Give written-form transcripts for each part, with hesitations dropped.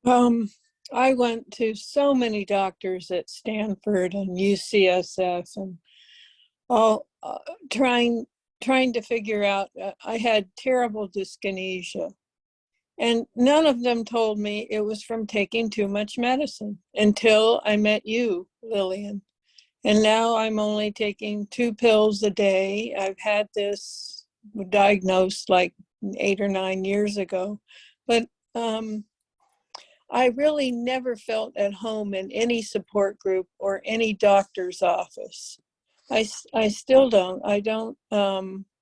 Um, I went to so many doctors at Stanford and UCSF and all trying to figure out. I had terrible dyskinesia, and none of them told me it was from taking too much medicine until I met you, Lillian. And now I'm only taking 2 pills a day. I've had this diagnosed like 8 or 9 years ago, but I really never felt at home in any support group or any doctor's office. I still don't. I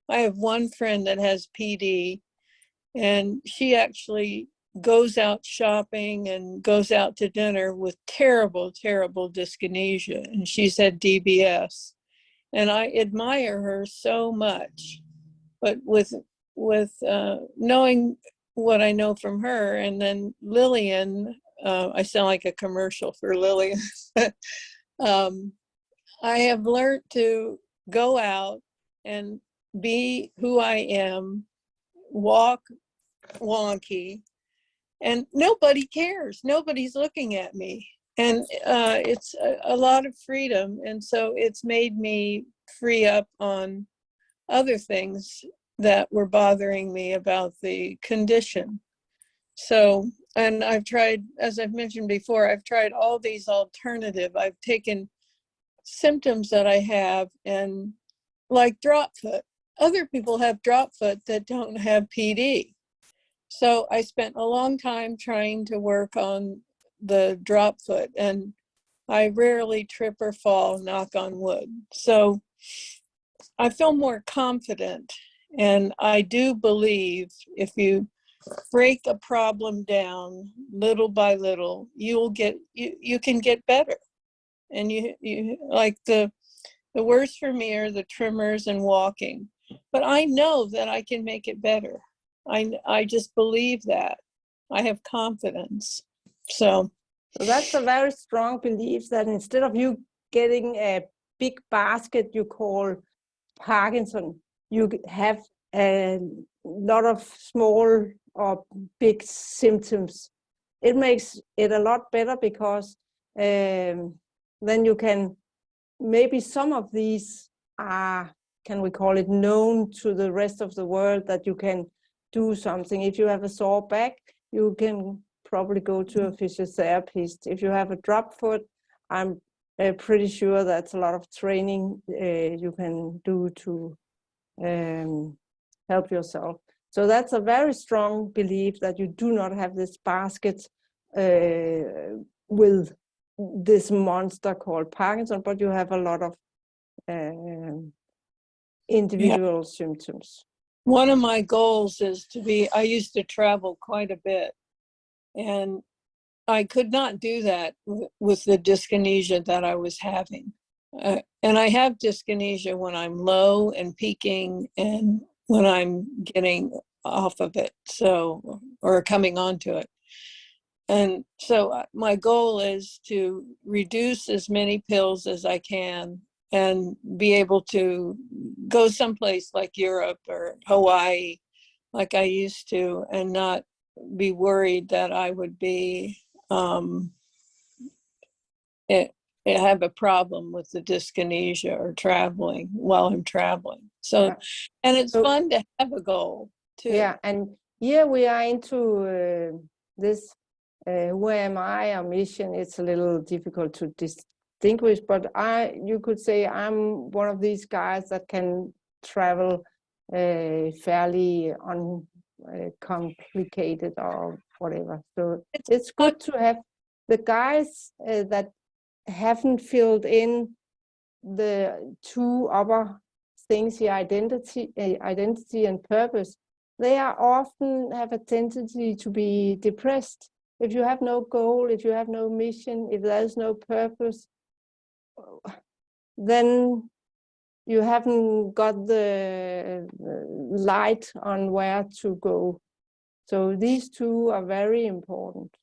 have one friend that has PD, and she actually goes out shopping and goes out to dinner with terrible, terrible dyskinesia, and she's had DBS. And I admire her so much. But with knowing what I know from her, and then Lillian, I sound like a commercial for Lillian. I have learned to go out and be who I am, walk wonky, and nobody cares. Nobody's looking at me. And it's a lot of freedom. And so it's made me free up on other things that were bothering me about the condition. So, and I've tried, as I've mentioned before, I've tried all these alternative. I've taken symptoms that I have, and like drop foot. Other people have drop foot that don't have PD. So I spent a long time trying to work on the drop foot, and I rarely trip or fall, knock on wood. So I feel more confident, and I do believe if you break a problem down little by little, you can get better. And you like the worst for me are the tremors and walking, but I know that I can make it better. I just believe that. I have confidence. So that's a very strong belief that instead of you getting a big basket you call Parkinson, you have a lot of small or big symptoms. It makes it a lot better because then you can, maybe some of these are, can we call it, known to the rest of the world, that you can do something. If you have a sore back, you can probably go to a physiotherapist. If you have a drop foot, I'm pretty sure that's a lot of training you can do to help yourself. So that's a very strong belief that you do not have this basket with this monster called Parkinson, but you have a lot of individual symptoms. One of my goals is to be, I used to travel quite a bit, and I could not do that with the dyskinesia that I was having. And I have dyskinesia when I'm low and peaking and when I'm getting off of it, so, or coming onto it. And so my goal is to reduce as many pills as I can and be able to go someplace like Europe or Hawaii like I used to, and not be worried that I would be have a problem with the dyskinesia or traveling while I'm traveling. So, and it's fun to have a goal too. Yeah, and here we are into this who am I, a mission. It's a little difficult to distinguish, but you could say I'm one of these guys that can travel fairly uncomplicated or whatever. So it's good to have the guys that haven't filled in the two other things here, identity and purpose. They are often have a tendency to be depressed. If you have no goal, if you have no mission, if there's no purpose, then you haven't got the light on where to go. So these two are very important.